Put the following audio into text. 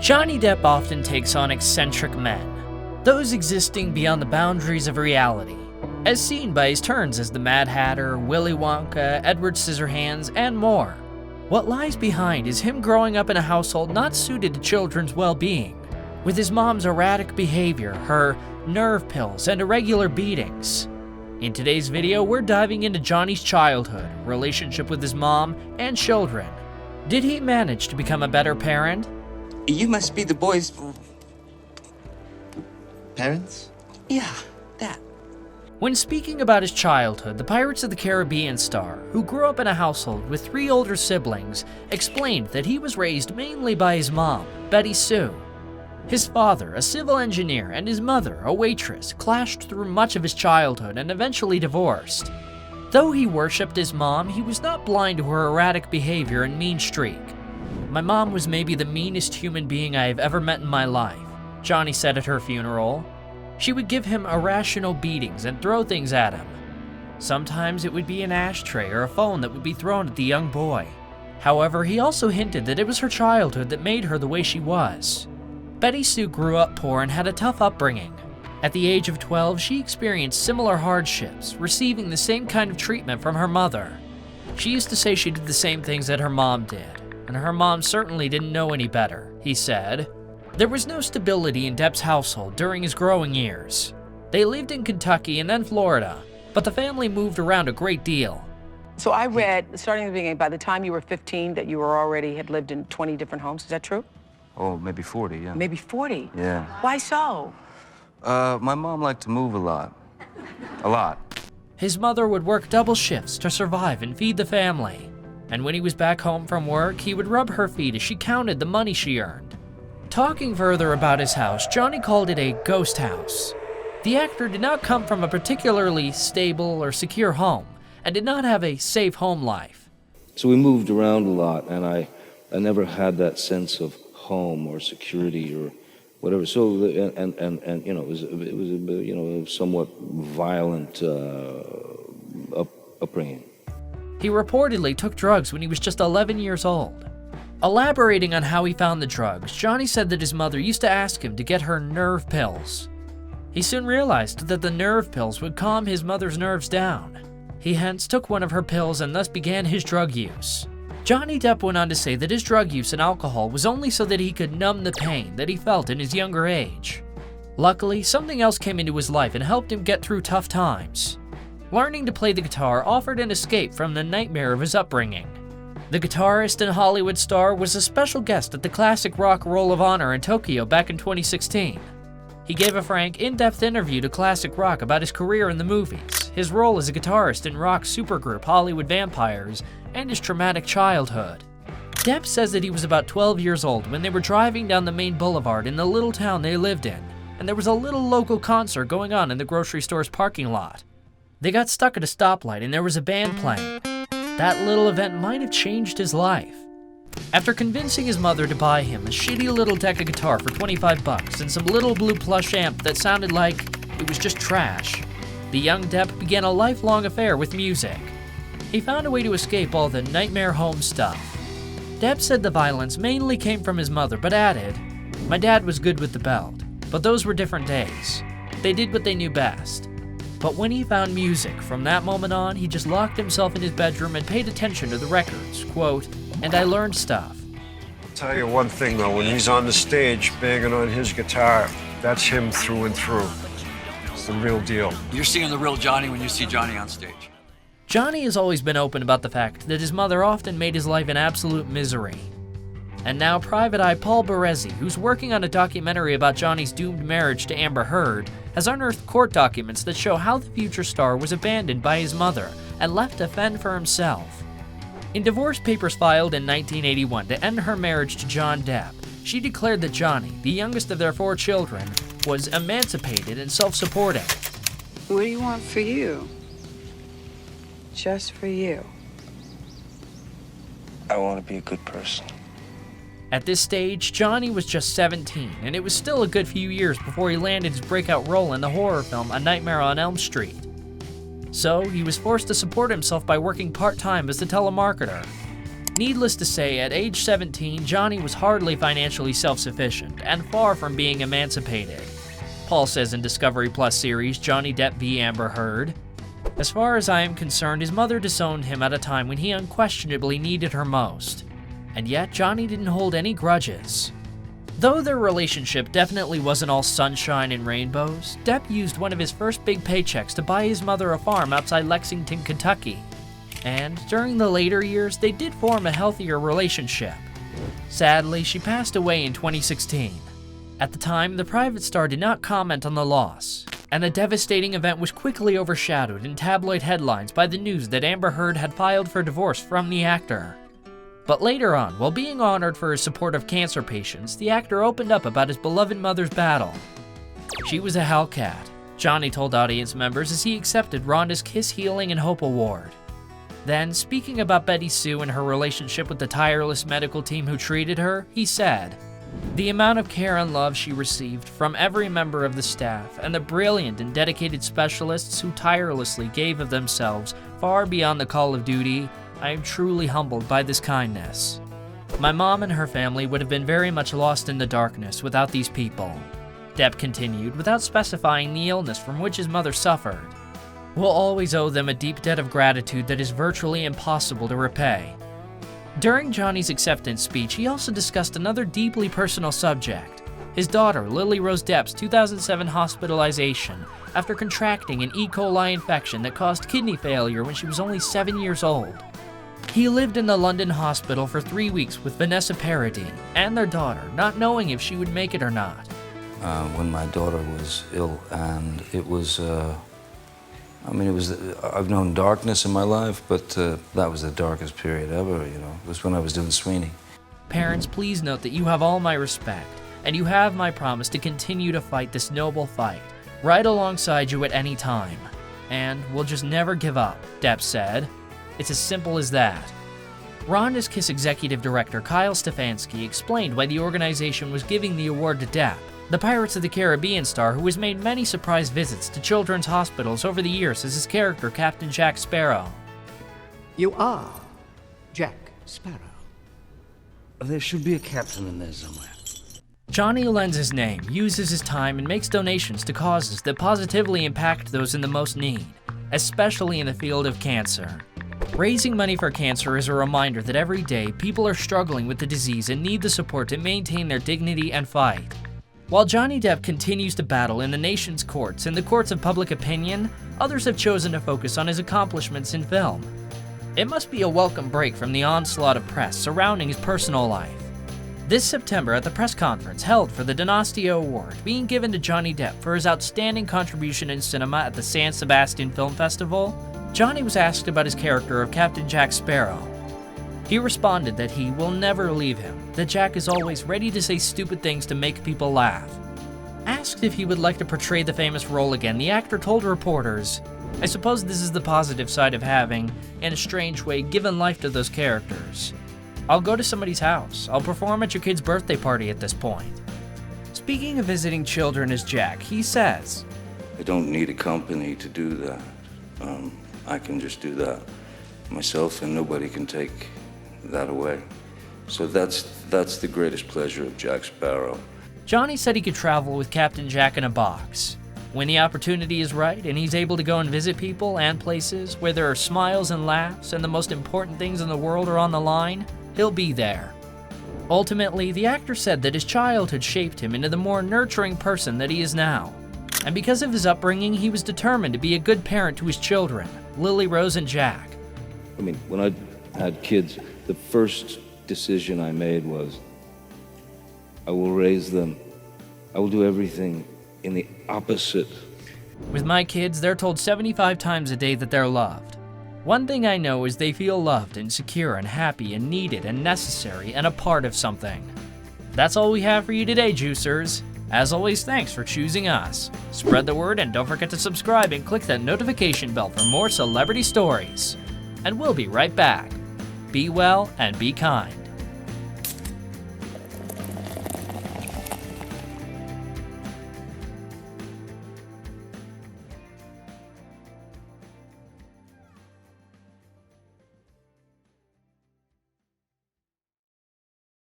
Johnny Depp often takes on eccentric men, those existing beyond the boundaries of reality, as seen by his turns as the Mad Hatter, Willy Wonka, Edward Scissorhands, and more. What lies behind is him growing up in a household not suited to children's well-being, with his mom's erratic behavior, her nerve pills, and irregular beatings. In today's video, we're diving into Johnny's childhood, relationship with his mom, and children. Did he manage to become a better parent? You must be the boy's parents? Yeah, that. When speaking about his childhood, the Pirates of the Caribbean star, who grew up in a household with 3 older siblings, explained that he was raised mainly by his mom, Betty Sue. His father, a civil engineer, and his mother, a waitress, clashed through much of his childhood and eventually divorced. Though he worshipped his mom, he was not blind to her erratic behavior and mean streak. "My mom was maybe the meanest human being I have ever met in my life," Johnny said at her funeral. She would give him irrational beatings and throw things at him. Sometimes it would be an ashtray or a phone that would be thrown at the young boy. However, he also hinted that it was her childhood that made her the way she was. Betty Sue grew up poor and had a tough upbringing. At the age of 12, she experienced similar hardships, receiving the same kind of treatment from her mother. She used to say she did the same things that her mom did, and her mom certainly didn't know any better, he said. There was no stability in Depp's household during his growing years. They lived in Kentucky and then Florida, but the family moved around a great deal. So I read, starting at the beginning, by the time you were 15, that you had lived in 20 different homes. Is that true? Oh, maybe 40, yeah. Maybe 40? Yeah. Why so? My mom liked to move a lot. A lot. His mother would work double shifts to survive and feed the family. And when he was back home from work, he would rub her feet as she counted the money she earned. Talking further about his house, Johnny called it a ghost house. The actor did not come from a particularly stable or secure home, and did not have a safe home life. So we moved around a lot, and I never had that sense of home or security or whatever. So and you know, it was a somewhat violent upbringing. He reportedly took drugs when he was just 11 years old. Elaborating on how he found the drugs, Johnny said that his mother used to ask him to get her nerve pills. He soon realized that the nerve pills would calm his mother's nerves down. He hence took one of her pills and thus began his drug use. Johnny Depp went on to say that his drug use and alcohol was only so that he could numb the pain that he felt in his younger age. Luckily, something else came into his life and helped him get through tough times. Learning to play the guitar offered an escape from the nightmare of his upbringing. The guitarist and Hollywood star was a special guest at the Classic Rock Roll of Honor in Tokyo back in 2016. He gave a frank, in-depth interview to Classic Rock about his career in the movies, his role as a guitarist in rock supergroup Hollywood Vampires, and his traumatic childhood. Depp says that he was about 12 years old when they were driving down the main boulevard in the little town they lived in, and there was a little local concert going on in the grocery store's parking lot. They got stuck at a stoplight and there was a band playing. That little event might have changed his life. After convincing his mother to buy him a shitty little deck of guitar for $25 and some little blue plush amp that sounded like it was just trash, the young Depp began a lifelong affair with music. He found a way to escape all the nightmare home stuff. Depp said the violence mainly came from his mother, but added, "My dad was good with the belt, but those were different days. They did what they knew best." But when he found music, from that moment on, he just locked himself in his bedroom and paid attention to the records, quote, "and I learned stuff." I'll tell you one thing though, when he's on the stage banging on his guitar, that's him through and through. It's the real deal. You're seeing the real Johnny when you see Johnny on stage. Johnny has always been open about the fact that his mother often made his life an absolute misery. And now Private Eye Paul Baresi, who's working on a documentary about Johnny's doomed marriage to Amber Heard, has unearthed court documents that show how the future star was abandoned by his mother and left to fend for himself. In divorce papers filed in 1981 to end her marriage to John Depp, she declared that Johnny, the youngest of their 4 children, was emancipated and self-supporting. What do you want for you? Just for you. I want to be a good person. At this stage, Johnny was just 17, and it was still a good few years before he landed his breakout role in the horror film A Nightmare on Elm Street. So, he was forced to support himself by working part-time as a telemarketer. Needless to say, at age 17, Johnny was hardly financially self-sufficient and far from being emancipated. Paul says in Discovery Plus series Johnny Depp v. Amber Heard, "As far as I am concerned, his mother disowned him at a time when he unquestionably needed her most. And yet, Johnny didn't hold any grudges." Though their relationship definitely wasn't all sunshine and rainbows, Depp used one of his first big paychecks to buy his mother a farm outside Lexington, Kentucky. And during the later years, they did form a healthier relationship. Sadly, she passed away in 2016. At the time, the private star did not comment on the loss, and the devastating event was quickly overshadowed in tabloid headlines by the news that Amber Heard had filed for divorce from the actor. But later on, while being honored for his support of cancer patients, the actor opened up about his beloved mother's battle. "She was a hellcat," Johnny told audience members as he accepted Rhonda's Kiss Healing and Hope Award. Then, speaking about Betty Sue and her relationship with the tireless medical team who treated her, he said, "The amount of care and love she received from every member of the staff and the brilliant and dedicated specialists who tirelessly gave of themselves far beyond the call of duty, I am truly humbled by this kindness. My mom and her family would have been very much lost in the darkness without these people." Depp continued, without specifying the illness from which his mother suffered. "We'll always owe them a deep debt of gratitude that is virtually impossible to repay." During Johnny's acceptance speech, he also discussed another deeply personal subject: his daughter, Lily Rose Depp's 2007 hospitalization after contracting an E. coli infection that caused kidney failure when she was only 7 years old. He lived in the London hospital for 3 weeks with Vanessa Paradis and their daughter, not knowing if she would make it or not. When my daughter was ill, and it was, I've known darkness in my life, but that was the darkest period ever, It was when I was doing Sweeney. Parents, please note that you have all my respect, and you have my promise to continue to fight this noble fight, right alongside you at any time. And we'll just never give up, Depp said. It's as simple as that. Rhonda's Kiss executive director Kyle Stefanski explained why the organization was giving the award to Depp, the Pirates of the Caribbean star who has made many surprise visits to children's hospitals over the years as his character Captain Jack Sparrow. You are Jack Sparrow. There should be a captain in there somewhere. Johnny lends his name, uses his time, and makes donations to causes that positively impact those in the most need, especially in the field of cancer. Raising money for cancer is a reminder that every day people are struggling with the disease and need the support to maintain their dignity and fight. While Johnny Depp continues to battle in the nation's courts and the courts of public opinion, others have chosen to focus on his accomplishments in film. It must be a welcome break from the onslaught of press surrounding his personal life. This September, at the press conference held for the Donostio Award being given to Johnny Depp for his outstanding contribution in cinema at the San Sebastian Film Festival, Johnny was asked about his character of Captain Jack Sparrow. He responded that he will never leave him, that Jack is always ready to say stupid things to make people laugh. Asked if he would like to portray the famous role again, the actor told reporters, "I suppose this is the positive side of having, in a strange way, given life to those characters. I'll go to somebody's house. I'll perform at your kid's birthday party at this point." Speaking of visiting children as Jack, he says, I don't need a company to do that. I can just do that myself, and nobody can take that away. So that's the greatest pleasure of Jack Sparrow. Johnny said he could travel with Captain Jack in a box. When the opportunity is right and he's able to go and visit people and places where there are smiles and laughs and the most important things in the world are on the line, he'll be there. Ultimately, the actor said that his childhood shaped him into the more nurturing person that he is now. And because of his upbringing, he was determined to be a good parent to his children, Lily Rose and Jack. When I had kids, the first decision I made was, I will raise them. I will do everything in the opposite. With my kids, they're told 75 times a day that they're loved. One thing I know is they feel loved and secure and happy and needed and necessary and a part of something. That's all we have for you today, Juicers. As always, thanks for choosing us. Spread the word and don't forget to subscribe and click that notification bell for more celebrity stories. And we'll be right back. Be well and be kind.